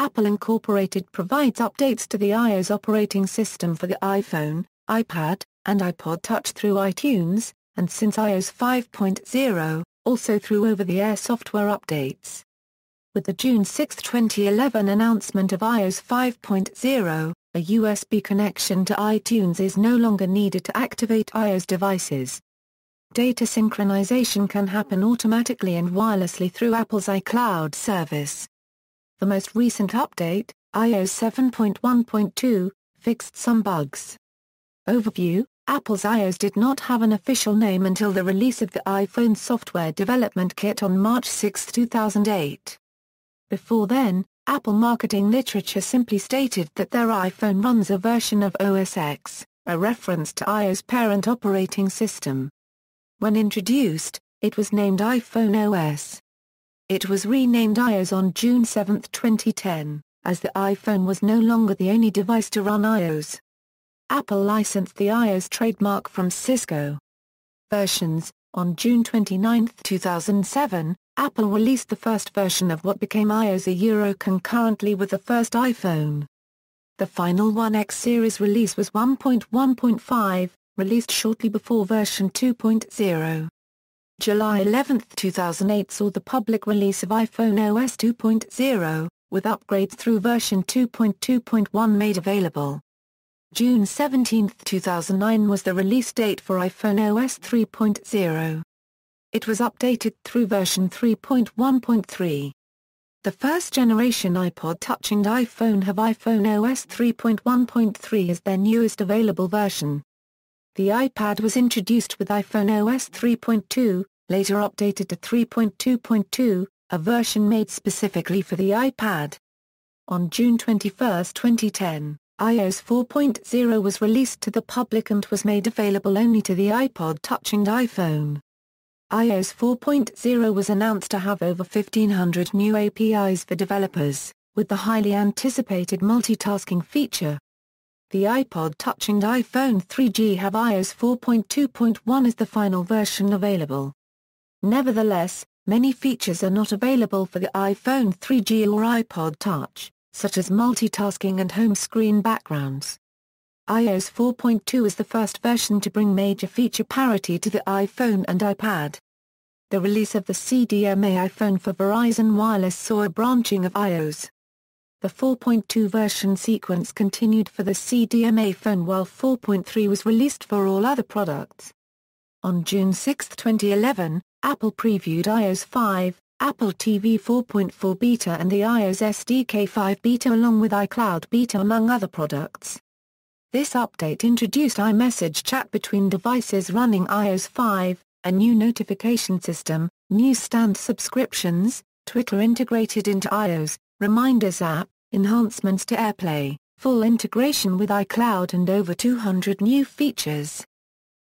Apple Incorporated provides updates to the iOS operating system for the iPhone, iPad, and iPod Touch through iTunes, and since iOS 5.0, also through over-the-air software updates. With the June 6, 2011 announcement of iOS 5.0, a USB connection to iTunes is no longer needed to activate iOS devices. Data synchronization can happen automatically and wirelessly through Apple's iCloud service. The most recent update, iOS 7.1.2, fixed some bugs. Overview: Apple's iOS did not have an official name until the release of the iPhone Software Development Kit on March 6, 2008. Before then, Apple marketing literature simply stated that their iPhone runs a version of OS X, a reference to iOS parent operating system. When introduced, it was named iPhone OS. It was renamed iOS on June 7, 2010, as the iPhone was no longer the only device to run iOS. Apple licensed the iOS trademark from Cisco. Versions: on June 29, 2007, Apple released the first version of what became iOS concurrently with the first iPhone. The final 1X series release was 1.1.5, released shortly before version 2.0. July 11, 2008 saw the public release of iPhone OS 2.0, with upgrades through version 2.2.1 made available. June 17, 2009 was the release date for iPhone OS 3.0. It was updated through version 3.1.3. The first-generation iPod Touch and iPhone have iPhone OS 3.1.3 as their newest available version. The iPad was introduced with iPhone OS 3.2, later updated to 3.2.2, a version made specifically for the iPad. On June 21, 2010, iOS 4.0 was released to the public and was made available only to the iPod Touch and iPhone. iOS 4.0 was announced to have over 1,500 new APIs for developers, with the highly anticipated multitasking feature. The iPod Touch and iPhone 3G have iOS 4.2.1 as the final version available. Nevertheless, many features are not available for the iPhone 3G or iPod Touch, such as multitasking and home screen backgrounds. iOS 4.2 is the first version to bring major feature parity to the iPhone and iPad. The release of the CDMA iPhone for Verizon Wireless saw a branching of iOS. The 4.2 version sequence continued for the CDMA phone while 4.3 was released for all other products. On June 6, 2011, Apple previewed iOS 5, Apple TV 4.4 Beta and the iOS SDK 5 Beta along with iCloud Beta among other products. This update introduced iMessage chat between devices running iOS 5, a new notification system, newsstand subscriptions, Twitter integrated into iOS, Reminders app, enhancements to AirPlay, full integration with iCloud and over 200 new features.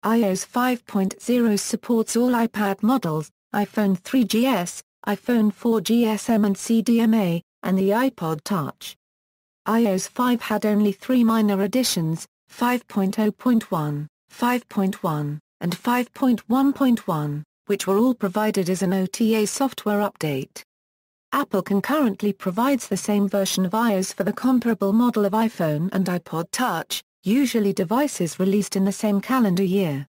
iOS 5.0 supports all iPad models, iPhone 3GS, iPhone 4GSM and CDMA, and the iPod Touch. iOS 5 had only 3 minor additions, 5.0.1, 5.1, and 5.1.1, which were all provided as an OTA software update. Apple concurrently provides the same version of iOS for the comparable model of iPhone and iPod Touch, usually devices released in the same calendar year.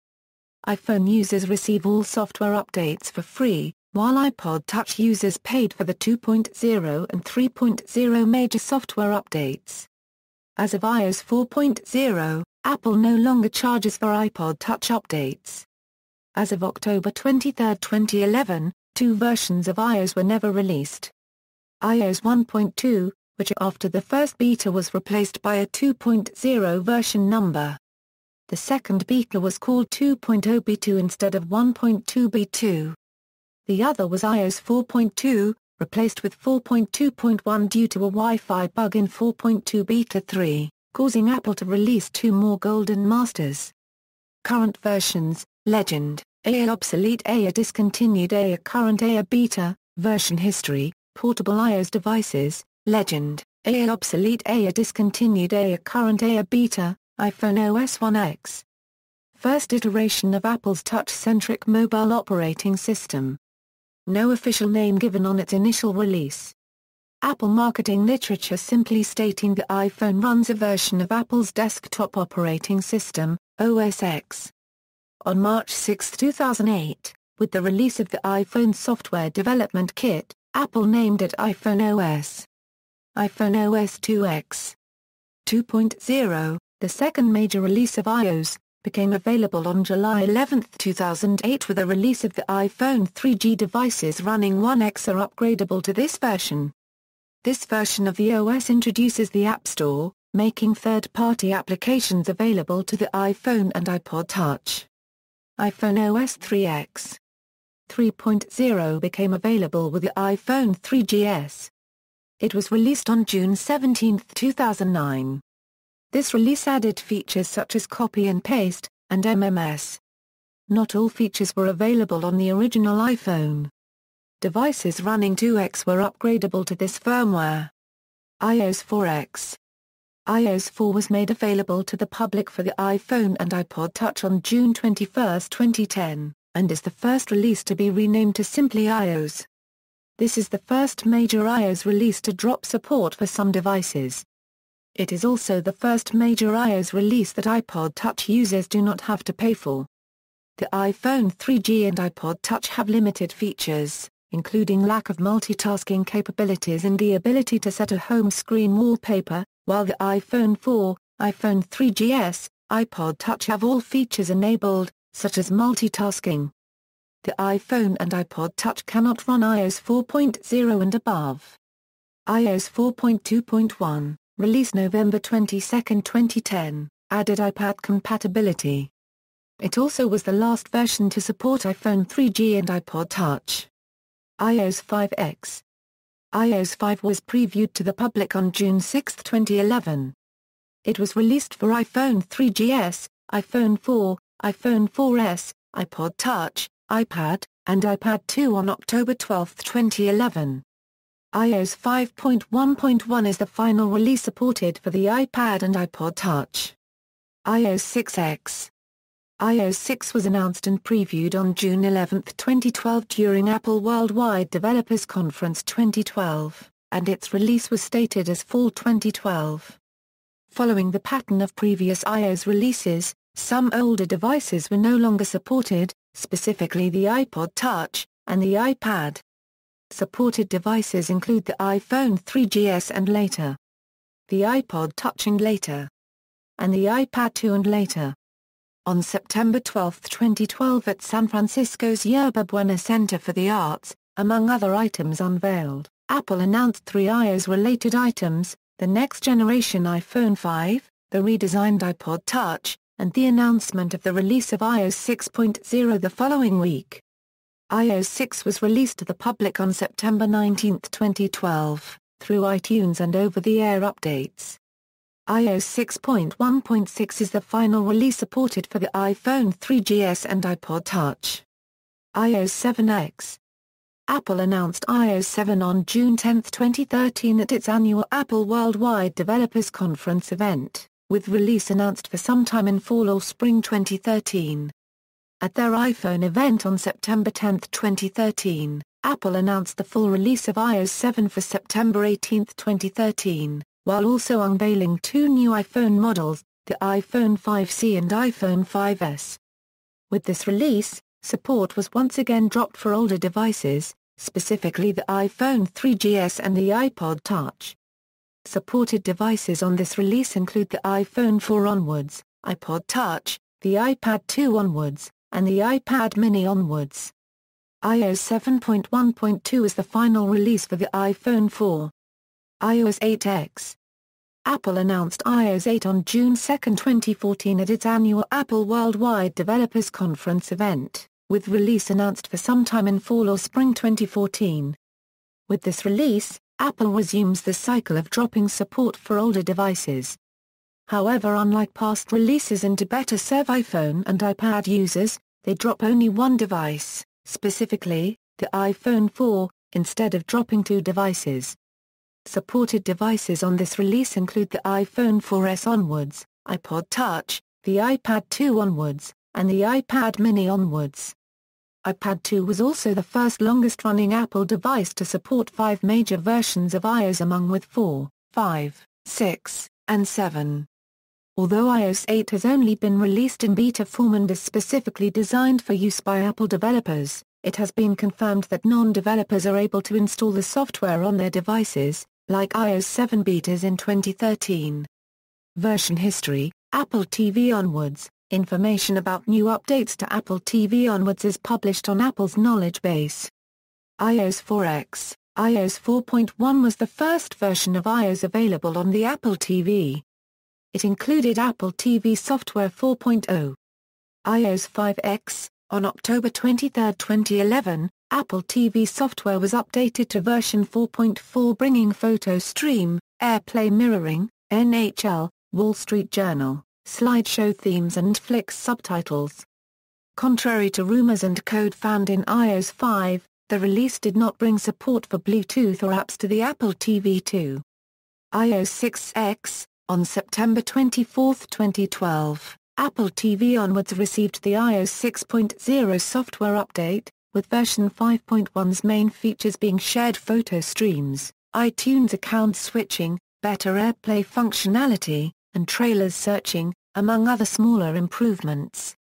iPhone users receive all software updates for free, while iPod Touch users paid for the 2.0 and 3.0 major software updates. As of iOS 4.0, Apple no longer charges for iPod Touch updates. As of October 23, 2011, 2 versions of iOS were never released. iOS 1.2, which after the first beta was replaced by a 2.0 version number. The second beta was called 2.0 B2 instead of 1.2 B2. The other was iOS 4.2, replaced with 4.2.1 due to a Wi-Fi bug in 4.2 Beta 3, causing Apple to release 2 more Golden Masters. Current versions: Legend, A obsolete, A discontinued, A current, A beta. Version history: portable iOS devices, Legend, A obsolete, A discontinued, A current, A beta. iPhone OS 1X. First iteration of Apple's touch-centric mobile operating system. No official name given on its initial release. Apple marketing literature simply stating the iPhone runs a version of Apple's desktop operating system, OS X. On March 6, 2008, with the release of the iPhone Software Development Kit, Apple named it iPhone OS. iPhone OS 2X 2.0, the second major release of iOS, became available on July 11, 2008 with the release of the iPhone 3G. Devices running 1X are upgradable to this version. This version of the OS introduces the App Store, making third-party applications available to the iPhone and iPod Touch. iPhone OS 3X 3.0 became available with the iPhone 3GS. It was released on June 17, 2009. This release added features such as copy and paste, and MMS. Not all features were available on the original iPhone. Devices running 2X were upgradable to this firmware. iOS 4X iOS 4 was made available to the public for the iPhone and iPod Touch on June 21, 2010, and is the first release to be renamed to simply iOS. This is the first major iOS release to drop support for some devices. It is also the first major iOS release that iPod Touch users do not have to pay for. The iPhone 3G and iPod Touch have limited features, including lack of multitasking capabilities and the ability to set a home screen wallpaper, while the iPhone 4, iPhone 3GS, iPod Touch have all features enabled, such as multitasking. The iPhone and iPod Touch cannot run iOS 4.0 and above. iOS 4.2.1, released November 22, 2010, added iPad compatibility. It also was the last version to support iPhone 3G and iPod Touch. iOS 5X iOS 5 was previewed to the public on June 6, 2011. It was released for iPhone 3GS, iPhone 4, iPhone 4S, iPod Touch, iPad, and iPad 2 on October 12, 2011. iOS 5.1.1 is the final release supported for the iPad and iPod Touch. iOS 6X iOS 6 was announced and previewed on June 11, 2012 during Apple Worldwide Developers Conference 2012, and its release was stated as fall 2012. Following the pattern of previous iOS releases, some older devices were no longer supported, specifically the iPod Touch, and the iPad. Supported devices include the iPhone 3GS and later, the iPod Touch and later, and the iPad 2 and later. On September 12, 2012 at San Francisco's Yerba Buena Center for the Arts, among other items unveiled, Apple announced 3 iOS-related items: the next-generation iPhone 5, the redesigned iPod Touch, and the announcement of the release of iOS 6.0 the following week. iOS 6 was released to the public on September 19, 2012, through iTunes and over-the-air updates. iOS 6.1.6 is the final release supported for the iPhone 3GS and iPod Touch. iOS 7X Apple announced iOS 7 on June 10, 2013 at its annual Apple Worldwide Developers Conference event, with release announced for sometime in fall or spring 2013. At their iPhone event on September 10, 2013, Apple announced the full release of iOS 7 for September 18, 2013. While also unveiling 2 new iPhone models, the iPhone 5C and iPhone 5S. With this release, support was once again dropped for older devices, specifically the iPhone 3GS and the iPod Touch. Supported devices on this release include the iPhone 4 onwards, iPod Touch, the iPad 2 onwards, and the iPad mini onwards. iOS 7.1.2 is the final release for the iPhone 4. iOS 8X Apple announced iOS 8 on June 2, 2014 at its annual Apple Worldwide Developers Conference event, with release announced for sometime in fall or spring 2014. With this release, Apple resumes the cycle of dropping support for older devices. However, unlike past releases and to better serve iPhone and iPad users, they drop only one device, specifically, the iPhone 4, instead of dropping 2 devices. Supported devices on this release include the iPhone 4S onwards, iPod Touch, the iPad 2 onwards, and the iPad mini onwards. iPad 2 was also the first longest-running Apple device to support 5 major versions of iOS along with 4, 5, 6, and 7. Although iOS 8 has only been released in beta form and is specifically designed for use by Apple developers, it has been confirmed that non-developers are able to install the software on their devices, like iOS 7 betas in 2013. Version history: Apple TV onwards. Information about new updates to Apple TV onwards is published on Apple's knowledge base. iOS 4X. iOS 4.1 was the first version of iOS available on the Apple TV. It included Apple TV Software 4.0. iOS 5X. On October 23, 2011, Apple TV software was updated to version 4.4, bringing photo stream, AirPlay mirroring, NHL, Wall Street Journal, slideshow themes and Flicks subtitles. Contrary to rumors and code found in iOS 5, the release did not bring support for Bluetooth or apps to the Apple TV 2. iOS 6X. On September 24, 2012, Apple TV onwards received the iOS 6.0 software update, with version 5.1's main features being shared photo streams, iTunes account switching, better AirPlay functionality, and trailers searching, among other smaller improvements.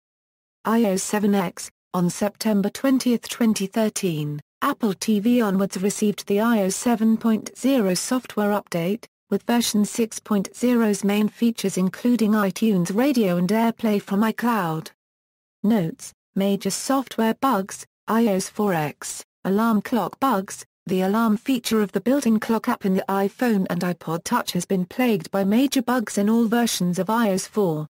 iOS 7X. On September 20, 2013, Apple TV onwards received the iOS 7.0 software update, with version 6.0's main features including iTunes Radio and AirPlay from iCloud. Notes: major software bugs, iOS 4X, alarm clock bugs. The alarm feature of the built-in clock app in the iPhone and iPod Touch has been plagued by major bugs in all versions of iOS 4.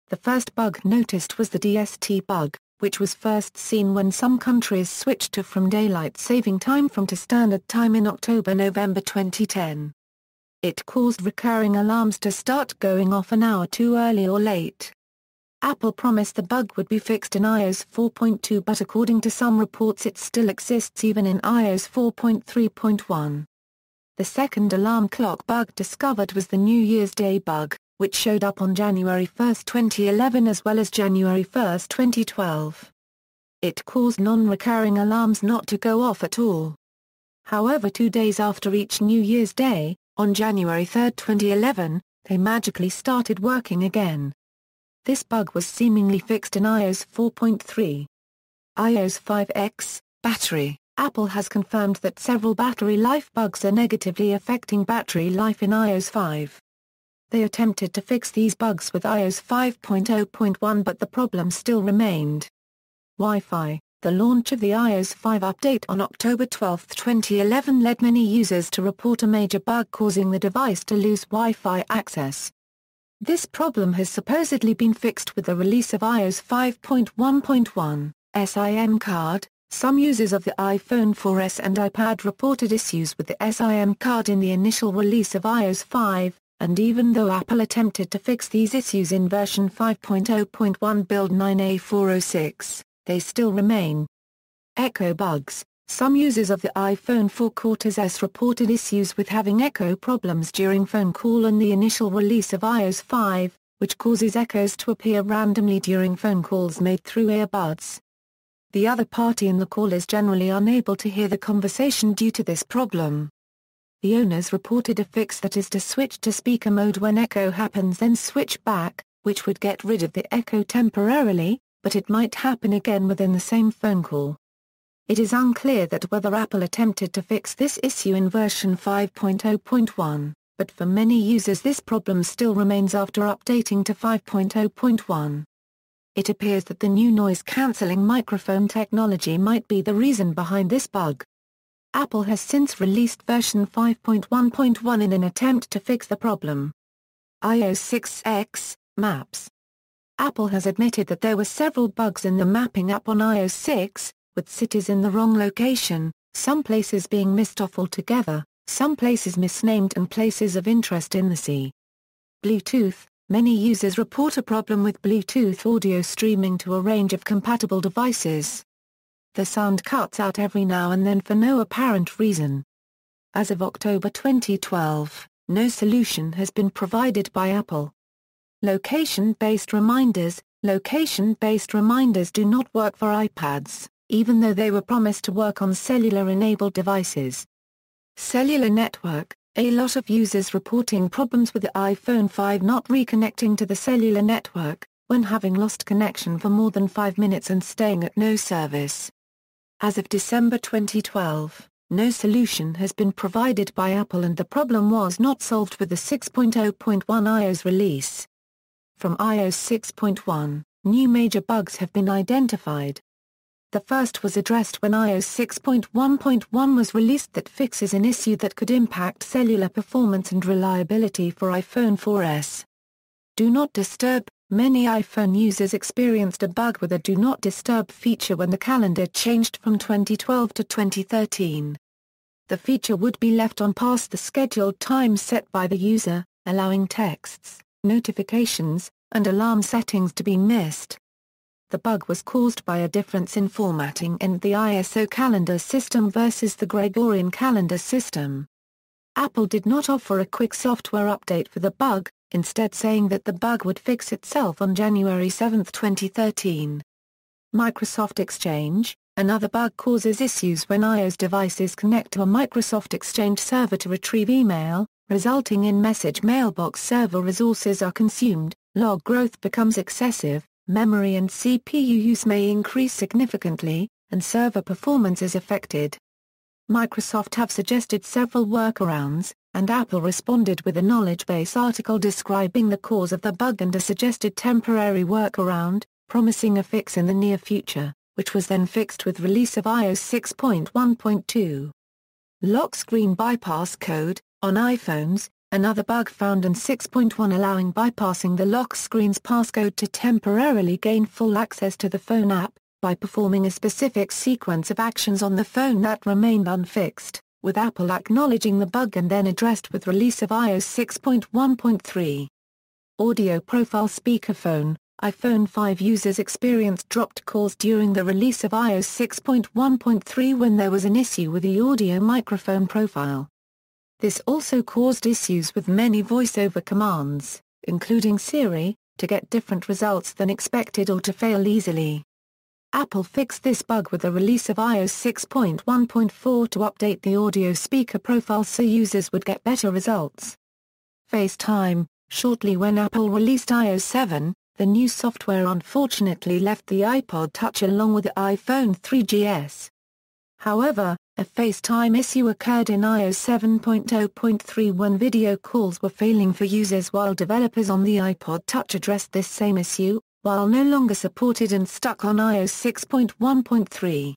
The first bug noticed was the DST bug, which was first seen when some countries switched from daylight saving time to standard time in October-November 2010. It caused recurring alarms to start going off an hour too early or late. Apple promised the bug would be fixed in iOS 4.2, but according to some reports it still exists even in iOS 4.3.1. The second alarm clock bug discovered was the New Year's Day bug, which showed up on January 1, 2011 as well as January 1, 2012. It caused non-recurring alarms not to go off at all. However, 2 days after each New Year's Day, on January 3, 2011, they magically started working again. This bug was seemingly fixed in iOS 4.3. iOS 5X, battery. Apple has confirmed that several battery life bugs are negatively affecting battery life in iOS 5. They attempted to fix these bugs with iOS 5.0.1 but the problem still remained. Wi-Fi. The launch of the iOS 5 update on October 12, 2011 led many users to report a major bug causing the device to lose Wi-Fi access. This problem has supposedly been fixed with the release of iOS 5.1.1, SIM card. Some users of the iPhone 4S and iPad reported issues with the SIM card in the initial release of iOS 5, and even though Apple attempted to fix these issues in version 5.0.1 build 9A406, they still remain. Echo bugs. Some users of the iPhone 4 Cortez S reported issues with having echo problems during phone call on the initial release of iOS 5, which causes echoes to appear randomly during phone calls made through earbuds. The other party in the call is generally unable to hear the conversation due to this problem. The owners reported a fix that is to switch to speaker mode when echo happens, then switch back, which would get rid of the echo temporarily, but it might happen again within the same phone call. It is unclear that whether Apple attempted to fix this issue in version 5.0.1, but for many users this problem still remains after updating to 5.0.1. It appears that the new noise-canceling microphone technology might be the reason behind this bug. Apple has since released version 5.1.1 in an attempt to fix the problem. iOS 6X, Maps. Apple has admitted that there were several bugs in the mapping app on iOS 6, with cities in the wrong location, some places being missed off altogether, some places misnamed and places of interest in the sea. Bluetooth. Many users report a problem with Bluetooth audio streaming to a range of compatible devices. The sound cuts out every now and then for no apparent reason. As of October 2012, no solution has been provided by Apple. Location-based reminders. Location-based reminders do not work for iPads. even though they were promised to work on cellular-enabled devices. Cellular network: a lot of users reporting problems with the iPhone 5 not reconnecting to the cellular network, when having lost connection for more than 5 minutes and staying at no service. As of December 2012, no solution has been provided by Apple and the problem was not solved with the 6.0.1 iOS release. From iOS 6.1, new major bugs have been identified. The first was addressed when iOS 6.1.1 was released that fixes an issue that could impact cellular performance and reliability for iPhone 4S. Do Not Disturb: many iPhone users experienced a bug with a Do Not Disturb feature when the calendar changed from 2012 to 2013. The feature would be left on past the scheduled time set by the user, allowing texts, notifications, and alarm settings to be missed. The bug was caused by a difference in formatting in the ISO calendar system versus the Gregorian calendar system. Apple did not offer a quick software update for the bug, instead saying that the bug would fix itself on January 7, 2013. Microsoft Exchange: another bug causes issues when iOS devices connect to a Microsoft Exchange server to retrieve email, resulting in message mailbox server resources are consumed, log growth becomes excessive, memory and CPU use may increase significantly, and server performance is affected. Microsoft have suggested several workarounds, and Apple responded with a knowledge base article describing the cause of the bug and a suggested temporary workaround, promising a fix in the near future, which was then fixed with release of iOS 6.1.2. Lock screen bypass code: on iPhones, another bug found in 6.1 allowing bypassing the lock screen's passcode to temporarily gain full access to the phone app, by performing a specific sequence of actions on the phone that remained unfixed, with Apple acknowledging the bug and then addressed with release of iOS 6.1.3. Audio profile speakerphone: iPhone 5 users experienced dropped calls during the release of iOS 6.1.3 when there was an issue with the audio microphone profile. This also caused issues with many voice-over commands, including Siri, to get different results than expected or to fail easily. Apple fixed this bug with the release of iOS 6.1.4 to update the audio speaker profile so users would get better results. FaceTime: shortly when Apple released iOS 7, the new software unfortunately left the iPod Touch along with the iPhone 3GS. However, a FaceTime issue occurred in iOS 7.0.3 when video calls were failing for users while developers on the iPod Touch addressed this same issue, while no longer supported and stuck on iOS 6.1.3.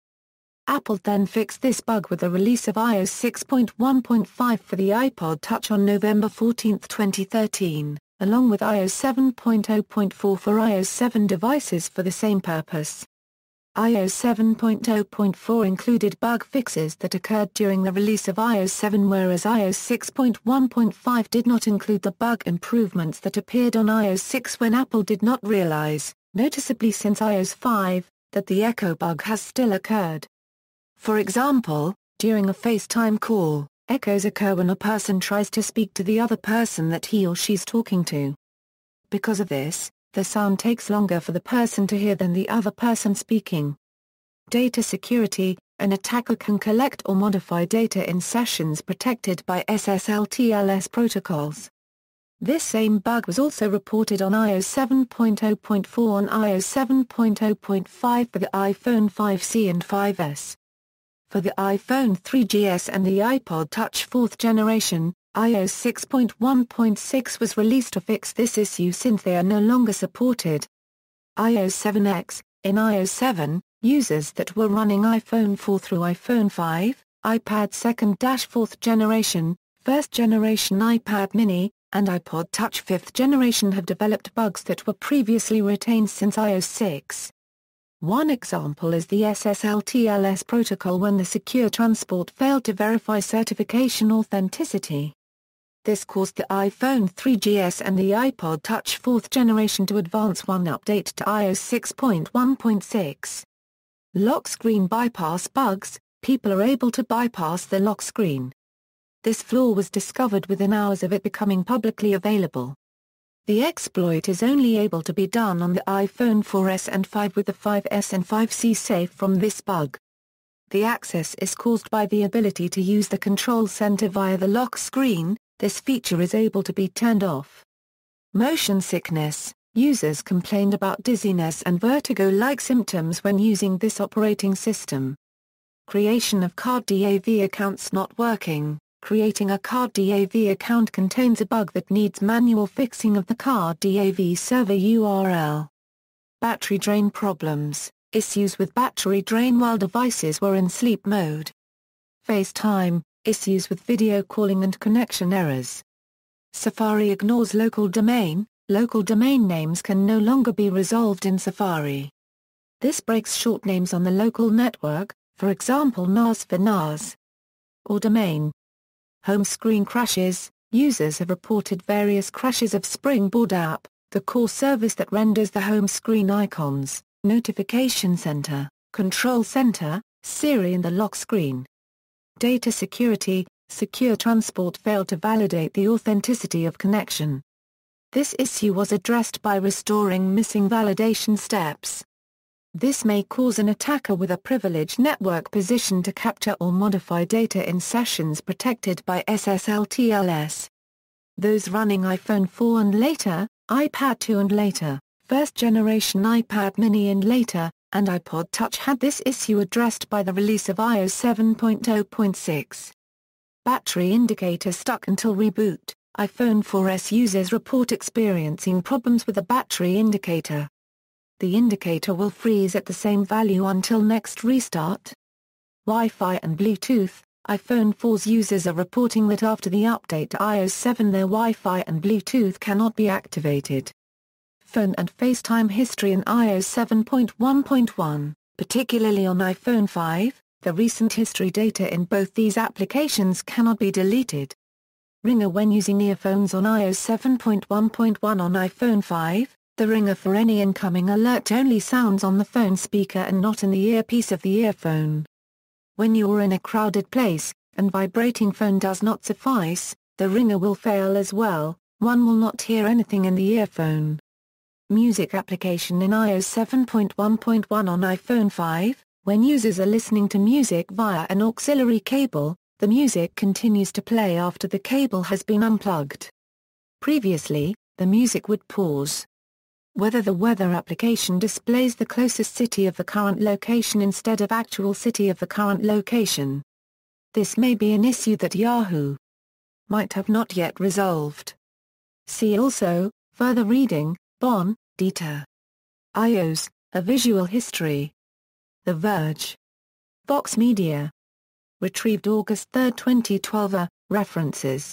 Apple then fixed this bug with the release of iOS 6.1.5 for the iPod Touch on November 14, 2013, along with iOS 7.0.4 for iOS 7 devices for the same purpose. iOS 7.0.4 included bug fixes that occurred during the release of iOS 7 whereas iOS 6.1.5 did not include the bug improvements that appeared on iOS 6 when Apple did not realize, noticeably since iOS 5, that the echo bug has still occurred. For example, during a FaceTime call, echoes occur when a person tries to speak to the other person that he or she's talking to. Because of this, the sound takes longer for the person to hear than the other person speaking. Data security: an attacker can collect or modify data in sessions protected by SSL/TLS protocols. This same bug was also reported on iOS 7.0.4 and iOS 7.0.5 for the iPhone 5C and 5S. For the iPhone 3GS and the iPod Touch 4th generation, iOS 6.1.6 was released to fix this issue since they are no longer supported. iOS 7X: in iOS 7, users that were running iPhone 4 through iPhone 5, iPad 2nd-4th generation, 1st generation iPad mini, and iPod Touch 5th generation have developed bugs that were previously retained since iOS 6. One example is the SSL/TLS protocol when the secure transport failed to verify certification authenticity. This caused the iPhone 3GS and the iPod Touch 4th generation to advance one update to iOS 6.1.6. Lock screen bypass bugs: people are able to bypass the lock screen. This flaw was discovered within hours of it becoming publicly available. The exploit is only able to be done on the iPhone 4S and 5 with the 5S and 5C safe from this bug. The access is caused by the ability to use the control center via the lock screen. This feature is able to be turned off. Motion sickness. Users complained about dizziness and vertigo-like symptoms when using this operating system. Creation of card DAV accounts not working. Creating a card DAV account contains a bug that needs manual fixing of the card DAV server URL. Battery drain problems. Issues with battery drain while devices were in sleep mode. FaceTime. Issues with video calling and connection errors. Safari ignores local domain. Local domain names can no longer be resolved in Safari. This breaks short names on the local network, for example NAS for NAS. Or domain. Home screen crashes. Users have reported various crashes of Springboard app, the core service that renders the home screen icons, notification center, control center, Siri and the lock screen. Data security. Secure Transport failed to validate the authenticity of connection. This issue was addressed by restoring missing validation steps. This may cause an attacker with a privileged network position to capture or modify data in sessions protected by SSL/TLS. Those running iPhone 4 and later, iPad 2 and later, first-generation iPad mini and later, and iPod Touch had this issue addressed by the release of iOS 7.0.6. Battery indicator stuck until reboot. iPhone 4S users report experiencing problems with the battery indicator. The indicator will freeze at the same value until next restart. Wi-Fi and Bluetooth. iPhone 4's users are reporting that after the update to iOS 7 their Wi-Fi and Bluetooth cannot be activated. Phone and FaceTime history in iOS 7.1.1, particularly on iPhone 5, the recent history data in both these applications cannot be deleted. Ringer when using earphones on iOS 7.1.1 on iPhone 5. The ringer for any incoming alert only sounds on the phone speaker and not in the earpiece of the earphone. When you are in a crowded place, and vibrating phone does not suffice, the ringer will fail as well, one will not hear anything in the earphone. Music application in iOS 7.1.1 on iPhone 5, when users are listening to music via an auxiliary cable, the music continues to play after the cable has been unplugged. Previously, the music would pause. Whether the weather application displays the closest city of the current location instead of actual city of the current location. This may be an issue that Yahoo might have not yet resolved. See also, further reading, Bon, Dieter. iOS, A Visual History. The Verge. Vox Media. Retrieved August 3, 2012. References.